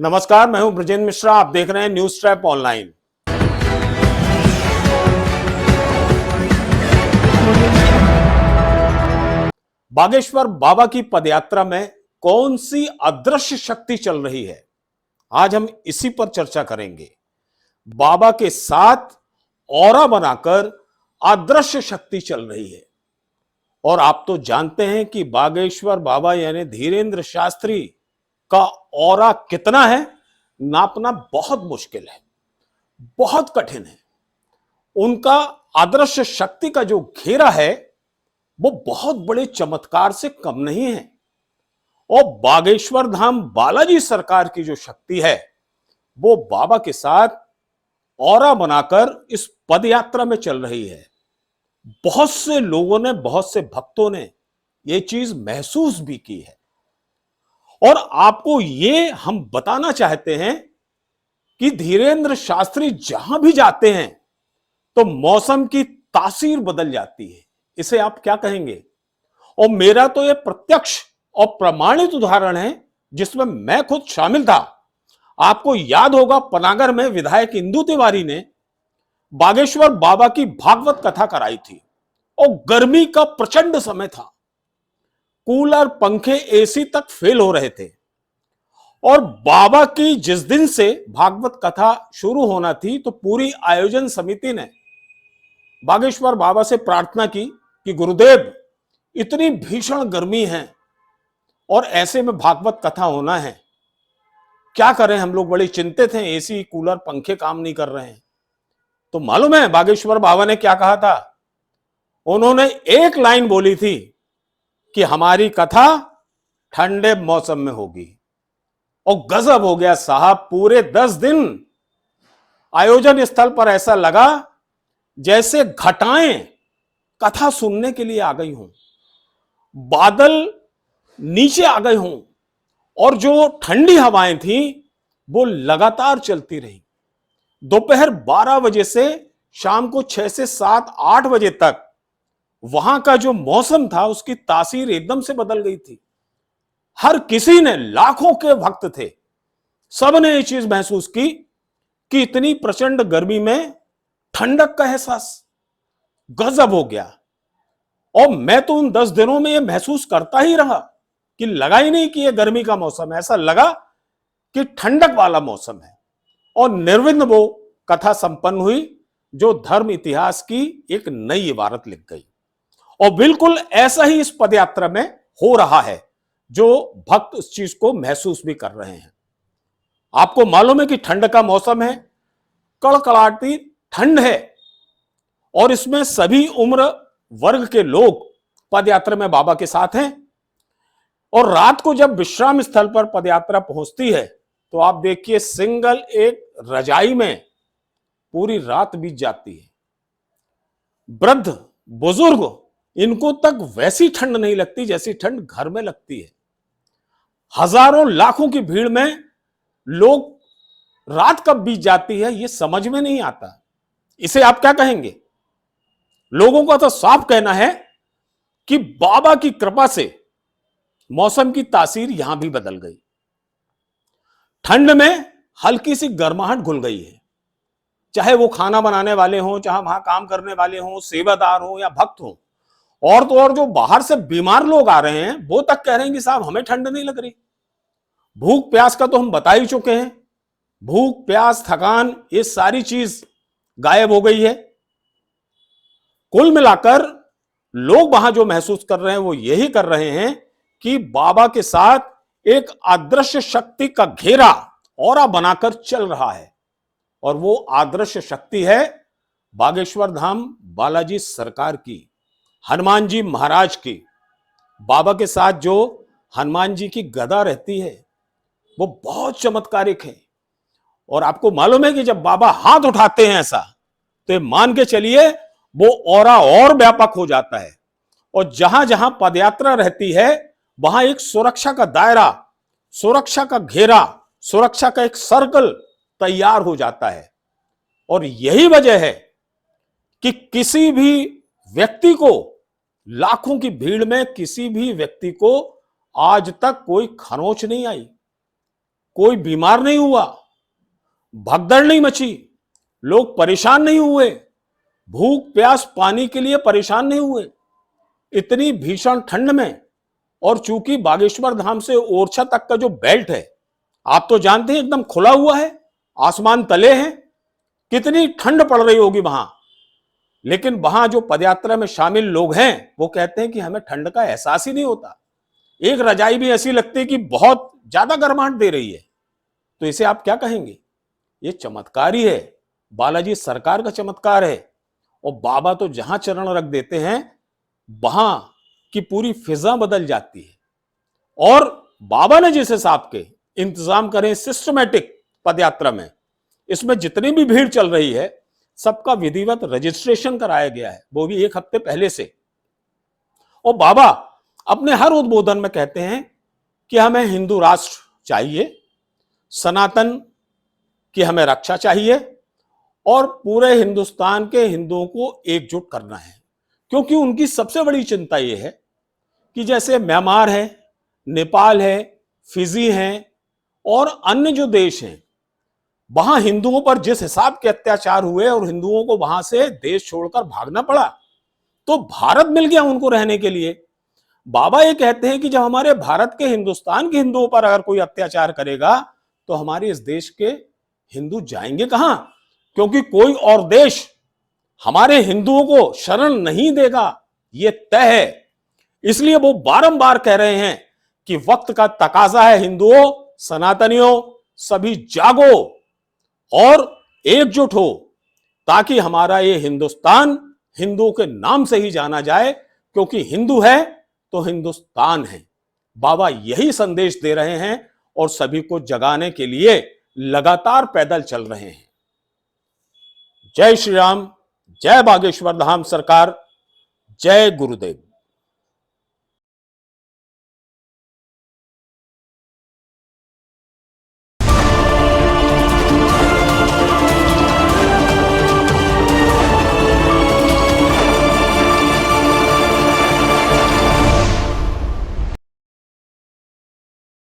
नमस्कार, मैं हूं ब्रजेंद्र मिश्रा। आप देख रहे हैं न्यूज ट्रैप ऑनलाइन। बागेश्वर बाबा की पदयात्रा में कौन सी अदृश्य शक्ति चल रही है, आज हम इसी पर चर्चा करेंगे। बाबा के साथ ऑरा बनाकर अदृश्य शक्ति चल रही है। और आप तो जानते हैं कि बागेश्वर बाबा यानी धीरेंद्र शास्त्री का ऑरा कितना है, नापना बहुत मुश्किल है, बहुत कठिन है। उनका अदृश्य शक्ति का जो घेरा है वो बहुत बड़े चमत्कार से कम नहीं है। और बागेश्वर धाम बालाजी सरकार की जो शक्ति है वो बाबा के साथ ऑरा बनाकर इस पदयात्रा में चल रही है। बहुत से लोगों ने, बहुत से भक्तों ने यह चीज महसूस भी की है। और आपको ये हम बताना चाहते हैं कि धीरेंद्र शास्त्री जहां भी जाते हैं तो मौसम की तासीर बदल जाती है। इसे आप क्या कहेंगे? और मेरा तो यह प्रत्यक्ष और प्रमाणित उदाहरण है जिसमें मैं खुद शामिल था। आपको याद होगा, पनागर में विधायक इंदु तिवारी ने बागेश्वर बाबा की भागवत कथा कराई थी और गर्मी का प्रचंड समय था। कूलर, पंखे, एसी तक फेल हो रहे थे। और बाबा की जिस दिन से भागवत कथा शुरू होना थी तो पूरी आयोजन समिति ने बागेश्वर बाबा से प्रार्थना की कि गुरुदेव, इतनी भीषण गर्मी है और ऐसे में भागवत कथा होना है, क्या करें? हम लोग बड़े चिंतित हैं, एसी, कूलर, पंखे काम नहीं कर रहे हैं। तो मालूम है बागेश्वर बाबा ने क्या कहा था? उन्होंने एक लाइन बोली थी कि हमारी कथा ठंडे मौसम में होगी। और गजब हो गया साहब, पूरे 10 दिन आयोजन स्थल पर ऐसा लगा जैसे घटाएं कथा सुनने के लिए आ गई हूं, बादल नीचे आ गए हों, और जो ठंडी हवाएं थी वो लगातार चलती रही। दोपहर 12 बजे से शाम को 6 से 7, 8 बजे तक वहां का जो मौसम था उसकी तासीर एकदम से बदल गई थी। हर किसी ने, लाखों के भक्त थे, सबने ये चीज महसूस की कि इतनी प्रचंड गर्मी में ठंडक का एहसास। गजब हो गया। और मैं तो उन 10 दिनों में ये महसूस करता ही रहा कि लगा ही नहीं कि ये गर्मी का मौसम है, ऐसा लगा कि ठंडक वाला मौसम है। और निर्विघ्न वो कथा संपन्न हुई जो धर्म इतिहास की एक नई इबारत लिख गई। और बिल्कुल ऐसा ही इस पदयात्रा में हो रहा है, जो भक्त इस चीज को महसूस भी कर रहे हैं। आपको मालूम है कि ठंड का मौसम है, कड़कड़ाती ठंड है, और इसमें सभी उम्र वर्ग के लोग पदयात्रा में बाबा के साथ हैं। और रात को जब विश्राम स्थल पर पदयात्रा पहुंचती है तो आप देखिए, सिंगल एक रजाई में पूरी रात बीत जाती है। वृद्ध, बुजुर्ग, इनको तक वैसी ठंड नहीं लगती जैसी ठंड घर में लगती है। हजारों, लाखों की भीड़ में लोग, रात कब बीत जाती है ये समझ में नहीं आता। इसे आप क्या कहेंगे? लोगों का तो साफ कहना है कि बाबा की कृपा से मौसम की तासीर यहां भी बदल गई। ठंड में हल्की सी गर्माहट घुल गई है। चाहे वो खाना बनाने वाले हों, चाहे वहां काम करने वाले हों, सेवादार हों या भक्त हों। और तो और जो बाहर से बीमार लोग आ रहे हैं वो तक कह रहे हैं कि साहब हमें ठंड नहीं लग रही। भूख प्यास का तो हम बता ही चुके हैं। भूख, प्यास, थकान, ये सारी चीज गायब हो गई है। कुल मिलाकर लोग वहां जो महसूस कर रहे हैं वो यही कर रहे हैं कि बाबा के साथ एक अदृश्य शक्ति का घेरा, ऑरा बनाकर चल रहा है। और वो अदृश्य शक्ति है बागेश्वर धाम बालाजी सरकार की, हनुमान जी महाराज की। बाबा के साथ जो हनुमान जी की गदा रहती है वो बहुत चमत्कारिक है। और आपको मालूम है कि जब बाबा हाथ उठाते हैं ऐसा, तो मान के चलिए वो ऑरा और व्यापक हो जाता है। और जहां जहां पदयात्रा रहती है वहां एक सुरक्षा का दायरा, सुरक्षा का घेरा, सुरक्षा का एक सर्कल तैयार हो जाता है। और यही वजह है कि किसी भी व्यक्ति को, लाखों की भीड़ में किसी भी व्यक्ति को आज तक कोई खरोंच नहीं आई, कोई बीमार नहीं हुआ, भगदड़ नहीं मची, लोग परेशान नहीं हुए, भूख प्यास पानी के लिए परेशान नहीं हुए इतनी भीषण ठंड में। और चूंकि बागेश्वर धाम से ओरछा तक का जो बेल्ट है आप तो जानते हैं एकदम खुला हुआ है, आसमान तले हैं, कितनी ठंड पड़ रही होगी वहां। लेकिन वहां जो पदयात्रा में शामिल लोग हैं वो कहते हैं कि हमें ठंड का एहसास ही नहीं होता, एक रजाई भी ऐसी लगती है कि बहुत ज्यादा गर्माहट दे रही है। तो इसे आप क्या कहेंगे? ये चमत्कार ही है, बालाजी सरकार का चमत्कार है। और बाबा तो जहां चरण रख देते हैं वहां की पूरी फिजा बदल जाती है। और बाबा ने जिस हिसाब के इंतजाम करें सिस्टमैटिक पदयात्रा में, इसमें जितनी भी भीड़ चल रही है सबका विधिवत रजिस्ट्रेशन कराया गया है, वो भी 1 हफ्ते पहले से। और बाबा अपने हर उद्बोधन में कहते हैं कि हमें हिंदू राष्ट्र चाहिए, सनातन की हमें रक्षा चाहिए और पूरे हिंदुस्तान के हिंदुओं को एकजुट करना है। क्योंकि उनकी सबसे बड़ी चिंता यह है कि जैसे म्यांमार है, नेपाल है, फिजी है और अन्य जो देश हैं, वहां हिंदुओं पर जिस हिसाब के अत्याचार हुए और हिंदुओं को वहां से देश छोड़कर भागना पड़ा, तो भारत मिल गया उनको रहने के लिए। बाबा ये कहते हैं कि जब हमारे भारत के, हिंदुस्तान के हिंदुओं पर अगर कोई अत्याचार करेगा तो हमारे इस देश के हिंदू जाएंगे कहां? क्योंकि कोई और देश हमारे हिंदुओं को शरण नहीं देगा, ये तय है। इसलिए वो बारंबार कह रहे हैं कि वक्त का तकाजा है, हिंदुओं, सनातनियों, सभी जागो और एकजुट हो, ताकि हमारा ये हिंदुस्तान हिंदुओं के नाम से ही जाना जाए। क्योंकि हिंदू है तो हिंदुस्तान है। बाबा यही संदेश दे रहे हैं और सभी को जगाने के लिए लगातार पैदल चल रहे हैं। जय श्री राम, जय बागेश्वर धाम सरकार, जय गुरुदेव।